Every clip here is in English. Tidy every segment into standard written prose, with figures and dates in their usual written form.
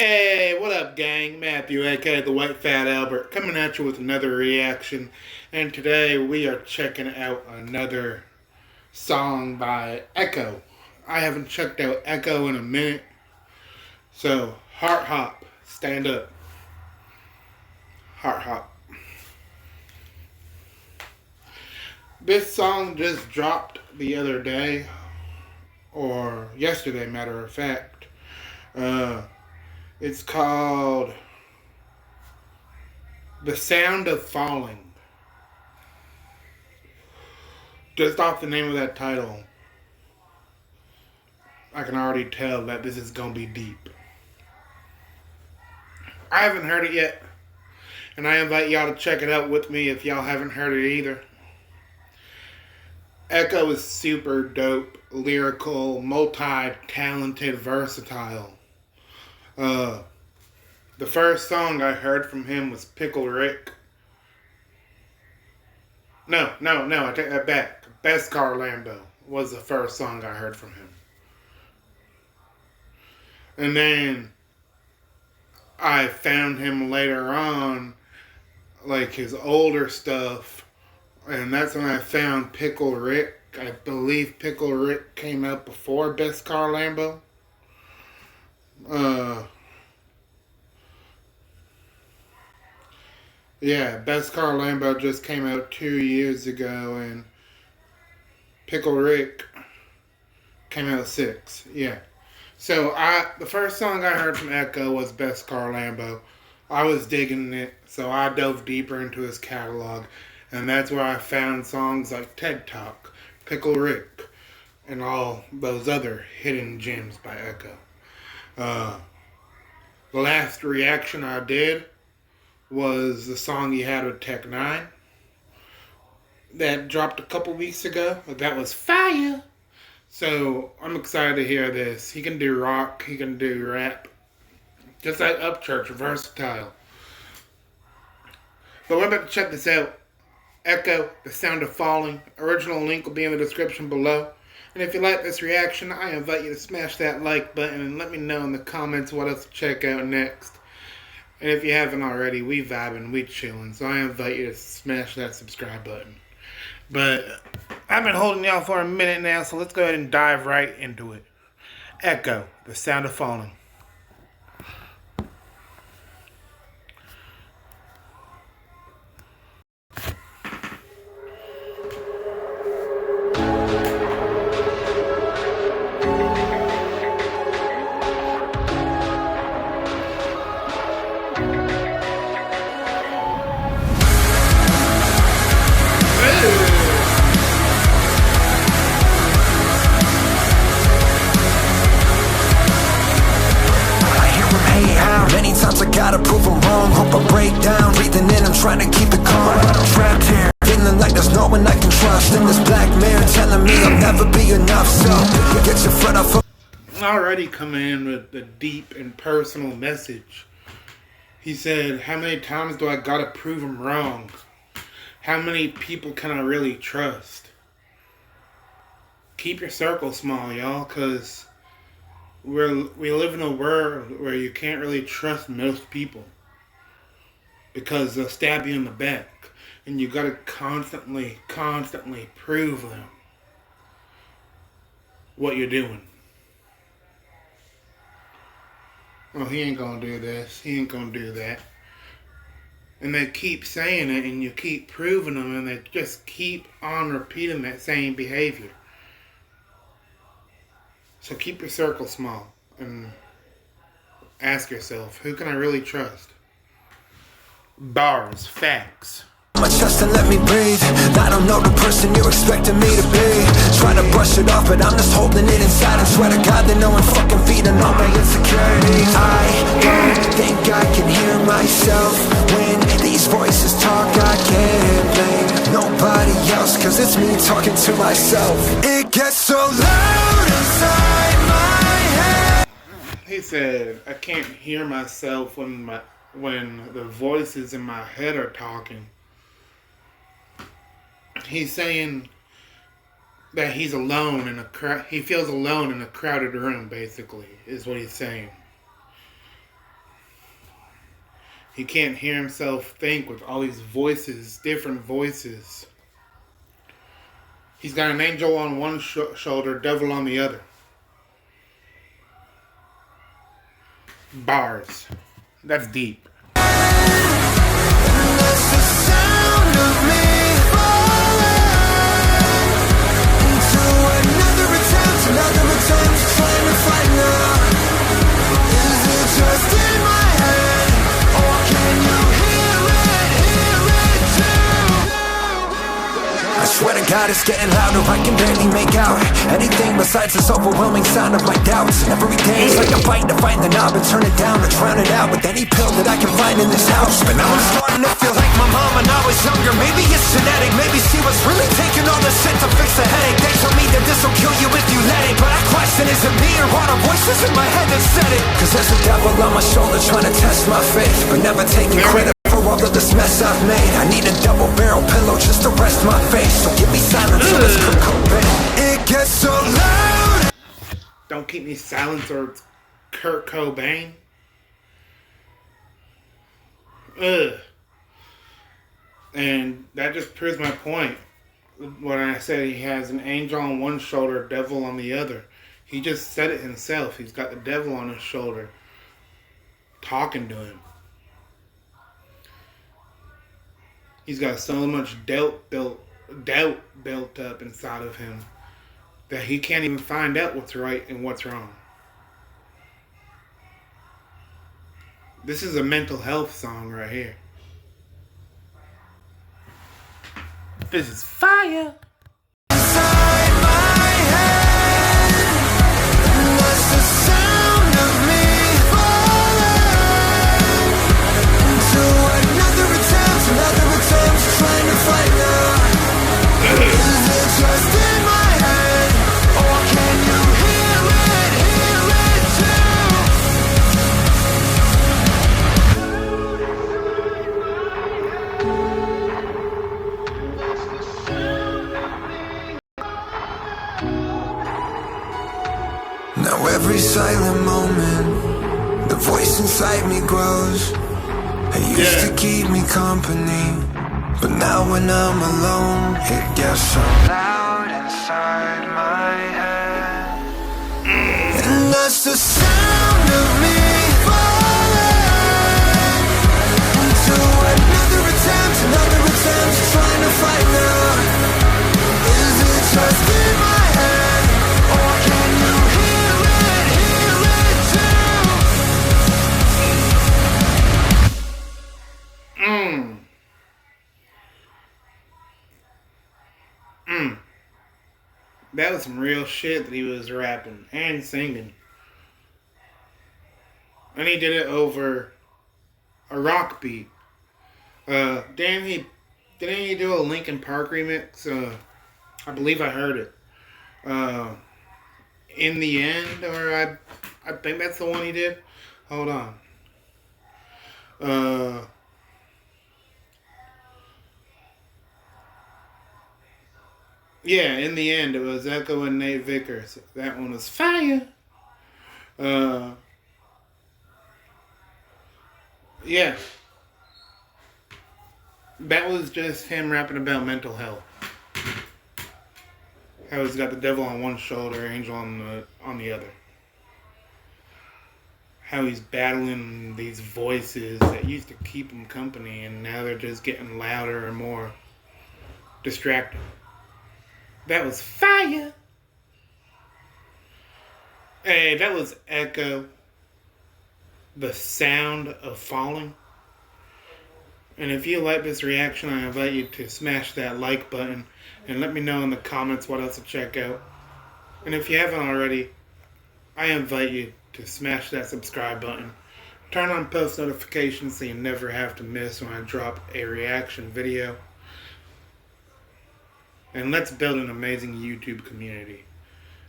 Hey, what up, gang? Matthew, aka the White Fat Albert, coming at you with another reaction. And today we are checking out another song by Ekoh. I haven't checked out Ekoh in a minute. So, HeartHop, stand up. HeartHop. This song just dropped the other day, or yesterday, matter of fact. It's called The Sound of Falling. Just off the name of that title, I can already tell that this is going to be deep. I haven't heard it yet, and I invite y'all to check it out with me if y'all haven't heard it either. Ekoh is super dope, lyrical, multi-talented, versatile. The first song I heard from him was Pickle Rick. No, I take that back. Best Car Lambo was the first song I heard from him. And then I found him later on, like his older stuff, and that's when I found Pickle Rick. I believe Pickle Rick came out before Best Car Lambo. Yeah, Best Car Lambo just came out 2 years ago, and Pickle Rick came out 6. Yeah. So the first song I heard from Ekoh was Best Car Lambo. I was digging it, so I dove deeper into his catalog, and that's where I found songs like TED Talk, Pickle Rick, and all those other hidden gems by Ekoh. The last reaction I did was the song he had with Tech 9 that dropped a couple weeks ago. That was fire. So I'm excited to hear this. He can do rock, he can do rap, just like Upchurch, versatile. But we're about to check this out. Ekoh, The Sound of Falling. Original link will be in the description below. And if you like this reaction, I invite you to smash that like button and let me know in the comments what else to check out next. And if you haven't already, we vibing, we chilling. So I invite you to smash that subscribe button. But I've been holding y'all for a minute now, so let's go ahead and dive right into it. Ekoh, The Sound of Falling. Many times I gotta prove I'm wrong. Hope I break down, breathing in, I'm trying to keep it calm. Trapped here, feeling like there's no one I can trust. In this black mirror telling me I'll never be enough. So, get your foot off. Already coming in with the deep and personal message. He said, how many times do I gotta prove I'm wrong? How many people can I really trust? Keep your circle small, y'all, because we live in a world where you can't really trust most people because they'll stab you in the back, and you gotta constantly prove them what you're doing. Well, he ain't gonna do this, he ain't gonna do that. And they keep saying it, and you keep proving them, and they just keep on repeating that same behavior. So keep your circle small and ask yourself, who can I really trust? Bars, facts. My chest and let me breathe. I don't know the person you're expecting me to be. Try to brush it off, but I'm just holding it inside. And swear to God that no one fucking feeding all my insecurities. I don't think I can hear myself when these voices talk. I can't blame nobody else, cause it's me talking to myself. It gets so loud inside my head. He said, I can't hear myself when the voices in my head are talking. He's saying that he's alone in he feels alone in a crowded room, basically, is what he's saying. He can't hear himself think with all these voices, different voices. He's got an angel on one shoulder, devil on the other. Bars. That's deep. Swear to God, it's getting louder, I can barely make out anything besides this overwhelming sound of my doubts. Every day it's like a fight to find the knob and turn it down, or drown it out with any pill that I can find in this house. But now I'm starting to feel like my mom when I was younger. Maybe it's genetic, maybe she was really taking all the shit to fix the headache. They told me that this will kill you if you let it, but I question, is it me or are the voices in my head that said it? Cause there's a devil on my shoulder trying to test my faith, but never taking credit for all of this mess I've made. I need a double barrel pillow just to rest my face, so give me silence or it's Kurt Cobain. It gets so loud. Don't keep me silent or it's Kurt Cobain. Ugh. And that just proves my point when I said he has an angel on one shoulder, devil on the other. He just said it himself. He's got the devil on his shoulder talking to him. He's got so much doubt built up inside of him that he can't even find out what's right and what's wrong. This is a mental health song right here. This is fire. Now every silent moment, the voice inside me grows. It used to keep me company, but now when I'm alone, it gets so loud inside my head. And that's the sound of me falling into another attempt trying to fight now. Is it just in my head, or can you hear it too? That was some real shit that he was rapping and singing. And he did it over a rock beat. Didn't he do a Linkin Park remix? I believe I heard it. In the End, or I think that's the one he did. Hold on. Yeah, In the End, it was Ekoh and Nate Vickers. That one was fire. Yeah. That was just him rapping about mental health. How he's got the devil on one shoulder, angel on the other. How he's battling these voices that used to keep him company, and now they're just getting louder and more distracting. That was fire. Hey, that was Ekoh. The Sound of Falling. And if you like this reaction, I invite you to smash that like button and let me know in the comments what else to check out. And if you haven't already, I invite you to smash that subscribe button. Turn on post notifications so you never have to miss when I drop a reaction video. And let's build an amazing YouTube community.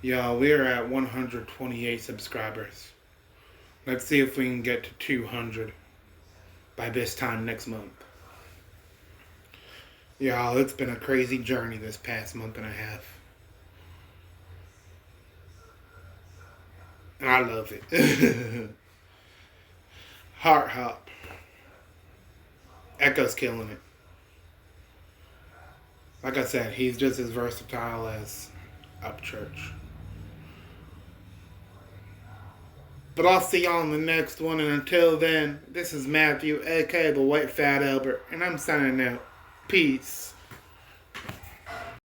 Y'all, we are at 128 subscribers. Let's see if we can get to 200 by this time next month. Y'all, it's been a crazy journey this past month and a half. And I love it. HeartHop. Ekoh's killing it. Like I said, he's just as versatile as Upchurch. But I'll see y'all in the next one, and until then, this is Matthew, aka the White Fat Albert, and I'm signing out. Peace.